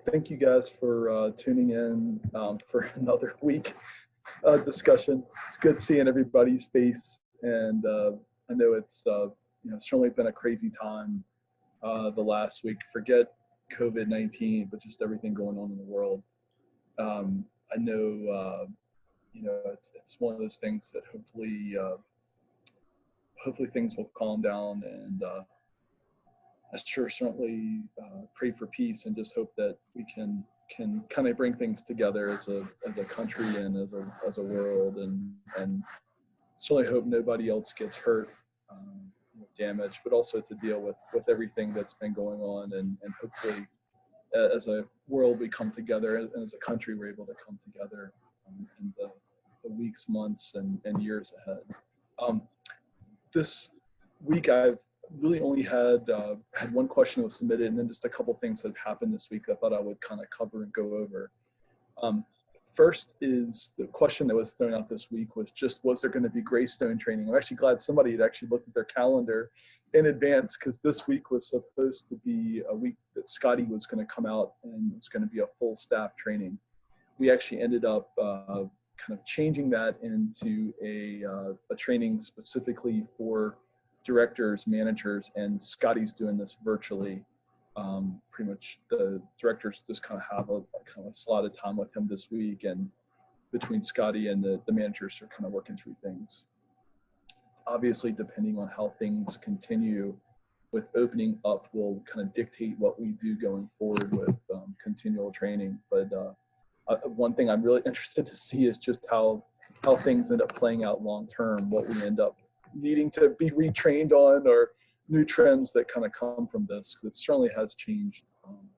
thank you guys for tuning in for another week discussion. It's good seeing everybody's face, and I know it's certainly been a crazy time the last week. Forget COVID-19, but just everything going on in the world. I know it's one of those things that hopefully things will calm down, and I certainly pray for peace and just hope that we can kind of bring things together as a country and as a world, and certainly hope nobody else gets hurt, damaged, but also to deal with everything that's been going on, and hopefully as a world we come together, and as a country we're able to come together in the weeks, months, and years ahead. This week I've really only had one question that was submitted, and then just a couple things that have happened this week I thought I would kind of cover and go over. First is the question that was thrown out this week was there going to be Greystone training? I'm actually glad somebody had actually looked at their calendar in advance, because this week was supposed to be a week that Scotty was going to come out and it was going to be a full staff training. We actually ended up kind of changing that into a training specifically for directors, managers, and Scotty's doing this virtually. Pretty much the directors just kind of have a kind of slotted time with him this week, and between Scotty and the managers are kind of working through things. Obviously, depending on how things continue with opening up will kind of dictate what we do going forward with continual training. But one thing I'm really interested to see is just how things end up playing out long term, what we end up needing to be retrained on, or new trends that kind of come from this, because it certainly has changed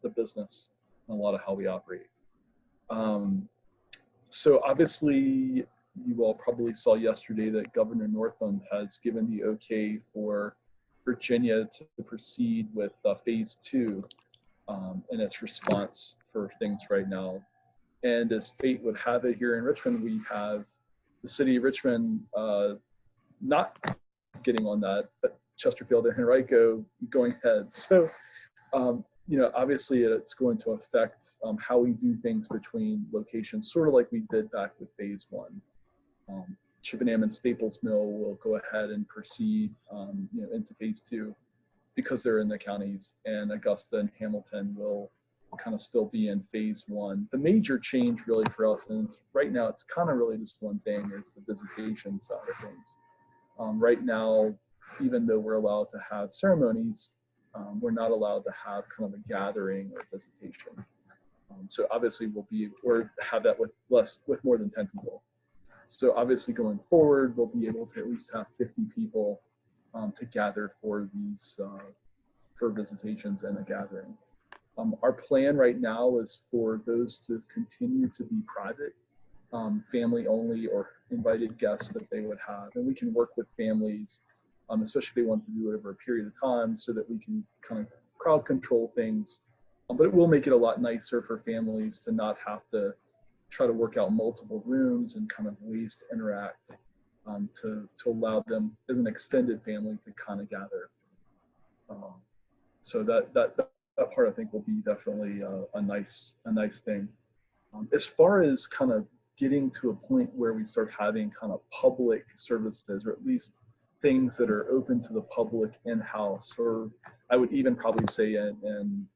the business and a lot of how we operate. So obviously, you all probably saw yesterday that Governor Northam has given the okay for Virginia to proceed with phase 2 in its response for things right now. And as fate would have it, here in Richmond, we have the city of Richmond not getting on that, but Chesterfield and Henrico going ahead. So, obviously it's going to affect how we do things between locations, sort of like we did back with phase 1. Chippenham and Staples Mill will go ahead and proceed, into phase 2 because they're in the counties, and Augusta and Hamilton will kind of still be in phase 1. The major change really for us, and right now it's kind of really just one thing, is the visitation side of things. Right now, even though we're allowed to have ceremonies, we're not allowed to have kind of a gathering or visitation. So obviously we'll have that with more than 10 people. So obviously going forward, we'll be able to at least have 50 people to gather for these for visitations and a gathering. Our plan right now is for those to continue to be private, family only, or invited guests that they would have. And we can work with families, especially if they want to do it over a period of time, so that we can kind of crowd control things. But it will make it a lot nicer for families to not have to try to work out multiple rooms and kind of ways to interact, to allow them as an extended family to kind of gather. So that part I think will be definitely a nice thing. As far as kind of getting to a point where we start having kind of public services, or at least things that are open to the public in-house, or I would even probably say in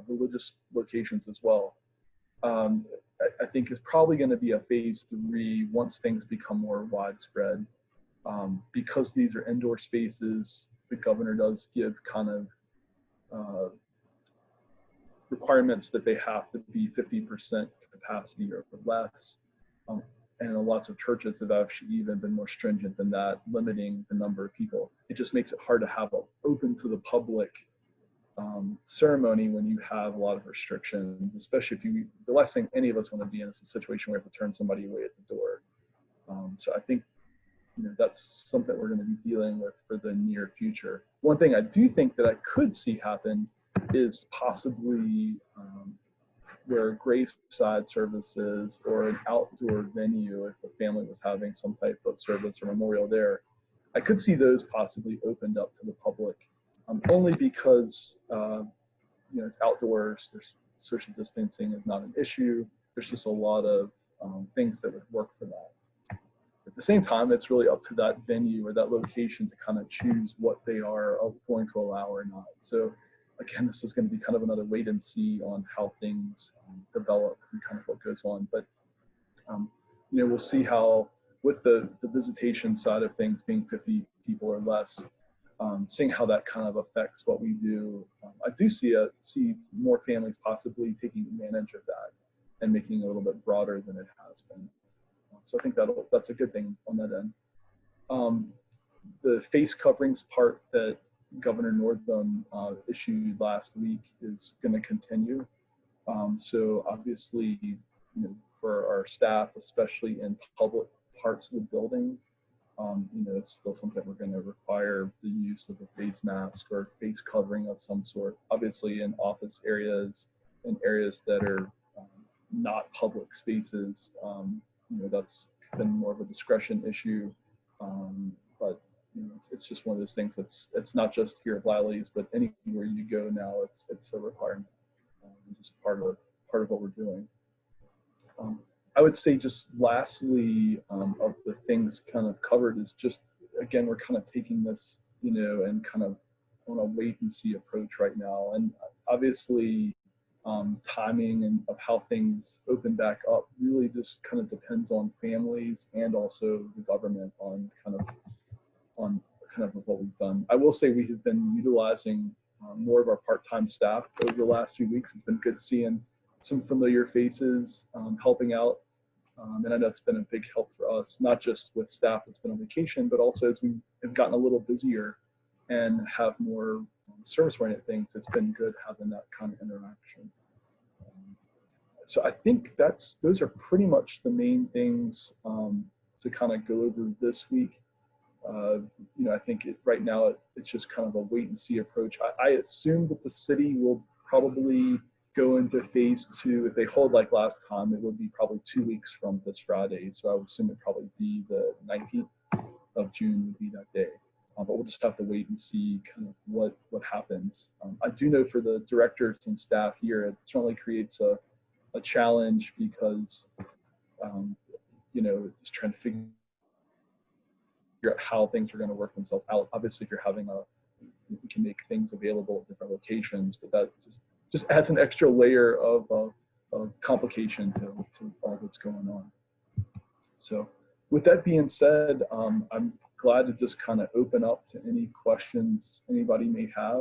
religious locations as well. I think is probably going to be a phase 3 once things become more widespread. Because these are indoor spaces, the governor does give kind of requirements that they have to be 50% capacity or less. And lots of churches have actually even been more stringent than that, limiting the number of people. It just makes it hard to have an open to the public ceremony when you have a lot of restrictions, especially the last thing any of us want to be in is a situation where we have to turn somebody away at the door. So I think that's something we're going to be dealing with for the near future. One thing I do think that I could see happen is possibly where graveside services or an outdoor venue, if the family was having some type of service or memorial there, I could see those possibly opened up to the public, only because it's outdoors, there's social distancing is not an issue. There's just a lot of things that would work for that. At the same time, it's really up to that venue or that location to kind of choose what they are going to allow or not. So again, this is going to be kind of another wait and see on how things develop and kind of what goes on. But we'll see how, with the visitation side of things being 50 people or less, seeing how that kind of affects what we do. I do see more families possibly taking advantage of that and making it a little bit broader than it has been. So I think that's a good thing on that end. The face coverings part that Governor Northam issued last week is going to continue. So obviously, for our staff, especially in public parts of the building, it's still something we're going to require the use of a face mask or face covering of some sort. Obviously, in office areas and areas that are not public spaces, that's been more of a discretion issue. But it's just one of those things it's not just here at Wiley's, but anywhere you go now, it's a requirement. Just part of what we're doing. I would say just lastly, of the things kind of covered is just, again, we're kind of taking this, and kind of on a wait and see approach right now. And obviously, timing and of how things open back up really just kind of depends on families and also the government on kind of what we've done. I will say we have been utilizing more of our part-time staff over the last few weeks. It's been good seeing some familiar faces helping out. And I know it's been a big help for us, not just with staff that's been on vacation, but also as we have gotten a little busier and have more service-oriented things. It's been good having that kind of interaction. So I think those are pretty much the main things to kind of go over this week. I think right now it's just kind of a wait and see approach. I assume that the city will probably go into phase 2. If they hold like last time, it would be probably 2 weeks from this Friday. So I would assume it'd probably be the 19th of June would be that day. But we'll just have to wait and see kind of what happens. I do know for the directors and staff here, it certainly creates a challenge because, just trying to figure out how things are going to work themselves out. Obviously, if you're having we can make things available at different locations, but that just adds an extra layer of complication to all that's going on. So with that being said, I'm glad to just kind of open up to any questions anybody may have.